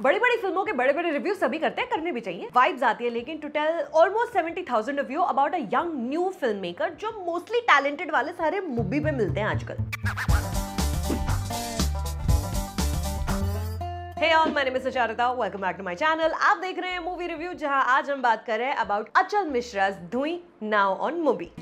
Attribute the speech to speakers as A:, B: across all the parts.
A: बड़ी बड़ी फिल्मों के बड़े बड़े रिव्यू सभी करते हैं, करने भी चाहिए, वाइब्स आती है, लेकिन to tell almost 70,000 review about a young new film maker जो मोस्टली टैलेंटेड वाले सारे मूवी पे मिलते हैं आजकल। Hey all, my name is Sucharita. Welcome back to my channel. आप देख रहे हैं मूवी रिव्यू, जहां आज हम बात कर रहे हैं अबाउट अचल मिश्रा's धुई नाउ ऑन Mubi.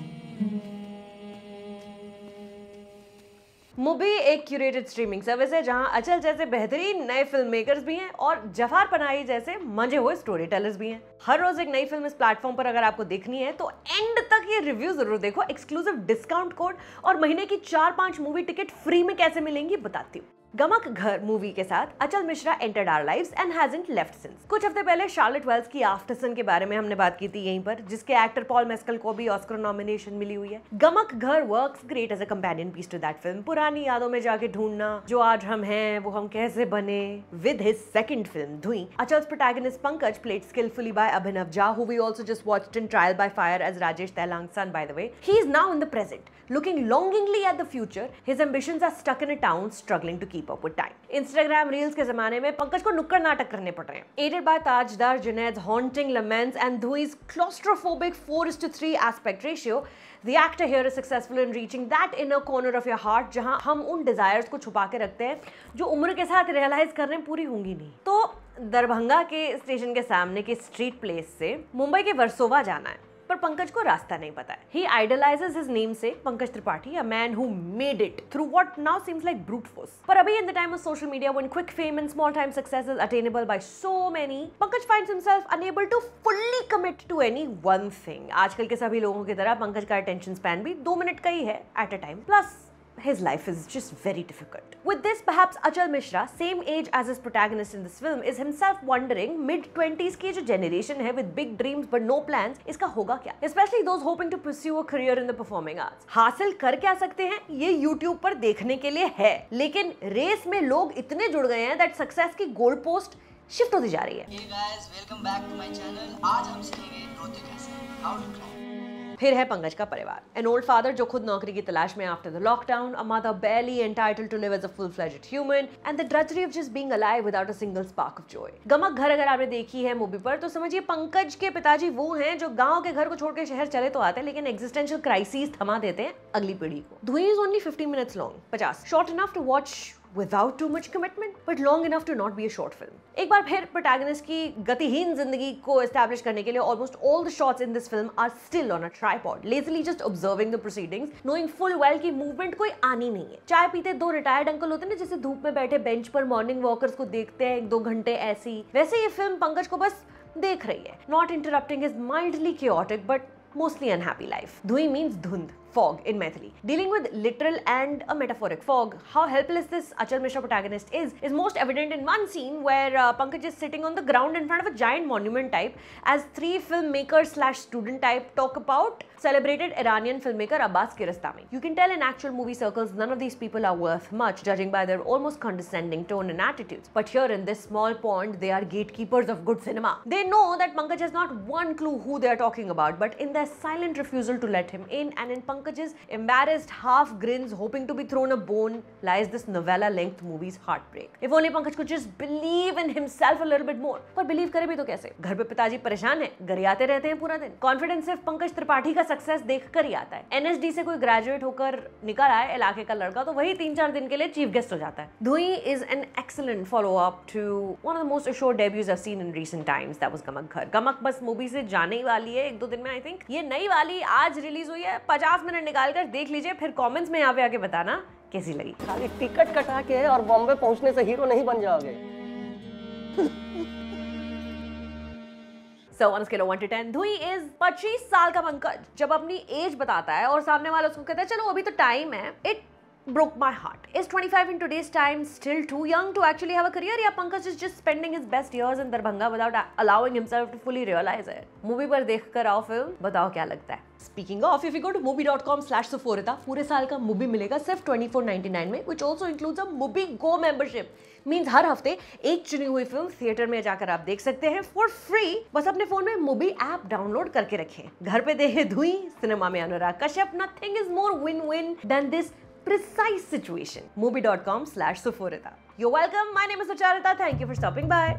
A: Mubi एक क्यूरेटेड स्ट्रीमिंग सर्विस है जहां अचल जैसे बेहतरीन नए फिल्म मेकर्स भी हैं और जफार पनाही जैसे मंजे हुए स्टोरी टेलर्स भी हैं। हर रोज एक नई फिल्म इस प्लेटफॉर्म पर अगर आपको देखनी है तो एंड तक ये रिव्यू जरूर देखो। एक्सक्लूसिव डिस्काउंट कोड और महीने की 4-5 मूवी टिकट फ्री में कैसे मिलेंगी बताती हूँ। गमक घर मूवी के साथ Achal Mishra entered our lives and hasn't left since. कुछ हफ्ते पहले शार्लेट वेल्स की आफ्टर सन के बारे में हमने बात की थी यहीं पर, जिसके एक्टर पॉल मेस्कल को भी ऑस्कर नॉमिनेशन मिली हुई है। Gamak Ghar works great as a companion piece to that film. पुरानी यादों में जाके ढूंढना जो आज हम हैं वो हम कैसे बने। With his second film Dhuin, अचल्स protagonist Pankaj played skillfully by Abhinav Jha, who we also just watched in Trial by Fire as Rajesh Tehlang's son, by the way. He is now in the present, looking longingly at the future. His ambitions are stuck in a town struggling to keep up with time. Instagram reels के जमाने में पंकज को नुक्कड़ नाटक करने पड़ रहे हैं। Aided by Tajdar Junaid haunting laments and Dhui's claustrophobic 4:3 aspect ratio, the actor here is successful in reaching that inner corner of your heart जहां हम उन डिजायर्स को छुपा के रखते हैं जो उम्र के साथ रियलाइज करने पूरी होंगी नहीं। तो दरभंगा के स्टेशन के सामने के स्ट्रीट प्लेस से मुंबई के वर्सोवा जाना है, पर पंकज को रास्ता नहीं पता है। He idolizes his namesake Pankaj Tripathi, a man who made it through what now seems like brute force. पर अभी in the time of social media, when quick fame and small time success is attainable by so many, Pankaj finds himself unable to fully commit to any one thing. आजकल के सभी लोगों की तरह पंकज का attention span भी 2 minute का ही है at a time. Plus his life is just very difficult. With this, perhaps Achal Mishra, same age as his protagonist in this film, is himself wondering mid-20s की जो generation है with big dreams but no plans, इसका होगा क्या? Especially those hoping to pursue a career in the performing arts. हासिल कर क्या सकते हैं ये YouTube पर देखने के लिए है, लेकिन रेस में लोग इतने जुड़ गए हैं that success की गोल पोस्ट शिफ्ट होती जा रही है।
B: Hey guys, welcome back to my channel. आज हम सीखेंगे नृत्य कैसे, how to climb.
A: फिर है पंकज का परिवार। एन ओल्ड फादर जो खुद नौकरी की तलाश में after the lockdown, a mother barely entitled to live as a full-fledged human, and the drudgery of just being alive without a single spark of joy. गमक घर अगर आपने देखी है मूवी पर तो समझिए पंकज के पिताजी वो हैं जो गांव के घर को छोड़ के शहर चले तो आते हैं, लेकिन एग्जिस्टेंशियल क्राइसिस थमा देते हैं अगली पीढ़ी को। Dhuin is only 50 minutes long, 50, short enough to watch without too much commitment, but long enough to not be a short film. एक बार फिर प्रोटैगनिस्ट की गतिहीन जिंदगी को एस्टैब्लिश करने के लिए almost all the shots in this film are still on a tripod, lazily just observing the proceedings, knowing full well कि movement कोई आनी नहीं है। चाय पीते 2 रिटायर्ड अंकल होते हैं ना, जैसे धूप में बैठे बेंच पर मॉर्निंग वॉकर्स को देखते हैं 1-2 घंटे ऐसी, वैसे ये फिल्म पंकज को बस देख रही है, not interrupting his mildly chaotic but mostly unhappy life. Dhui means dhund, fog in Maithili. Dealing with literal and a metaphoric fog, how helpless this Achal Mishra protagonist is most evident in one scene where Pankaj is sitting on the ground in front of a giant monument type as 3 filmmakers / student type talk about celebrated Iranian filmmaker Abbas Kiarostami. You can tell in actual movie circles none of these people are worth much, judging by their almost condescending tone and attitudes. But here in this small pond, they are gatekeepers of good cinema. They know that Pankaj has not one clue who they are talking about, but in their silent refusal to let him in, and in Pankaj's embarrassed half grins hoping to be thrown a bone, lies this novella-length movie's heartbreak. If only Pankaj could just believe in himself a little bit more. पर believe करे भी तो कैसे? घर पे पिताजी परेशान है, गरियाते रहते हैं पूरा दिन। Confidence सिर्फ पंकज त्रिपाठी का सक्सेस देखकर ही आता है। NSD से कोई ग्रेजुएट होकर निकल आए इलाके का लड़का तो वही 3-4 दिन के लिए चीफ गेस्ट हो जाता है। धुई is an excellent follow-up to one of the most assured debuts I've seen in recent times. That was गमक घर। गमक बस मूवी से जाने ही वाली है 1-2 दिन में आई थिंक। ये नई वाली आज रिलीज हुई है, 50 मिनट निकाल कर देख लीजिए, फिर कमेंट्स में यहाँ पे आके बताना कैसी लगी।
C: खाली टिकट कटा के और बॉम्बे पहुंचने से हीरो नहीं बन जाओगे।
A: So on a scale of 1 to 10, धुई is 25 साल का पंकज जब अपनी एज बताता है और सामने वाला उसको कहता है चलो अभी तो टाइम है, it broke my heart. Is 25 in today's time still too young to actually have a career? या Pankaj is just spending his best years in Darbhanga without allowing himself to fully realize it? Movie पर देख कर आओ film, बताओ क्या लगता है। Speaking of, if you go to mubi.com/Suforita, पूरे साल का मूवी मिलेगा सिर्फ 24.99 में, which also includes a Mubi Go membership. Means हर हफ्ते एक चुनी हुई फिल्म थिएटर में जाकर आप देख सकते हैं फॉर फ्री। बस अपने फोन में मूवी ऐप डाउनलोड करके रखें, घर पे देखें धुई, सिनेमा में Anurag Kashyap. Nothing is more win win than this precise situation. movie.com/Suforita. You're welcome. My name is Sucharita. Thank you for stopping by.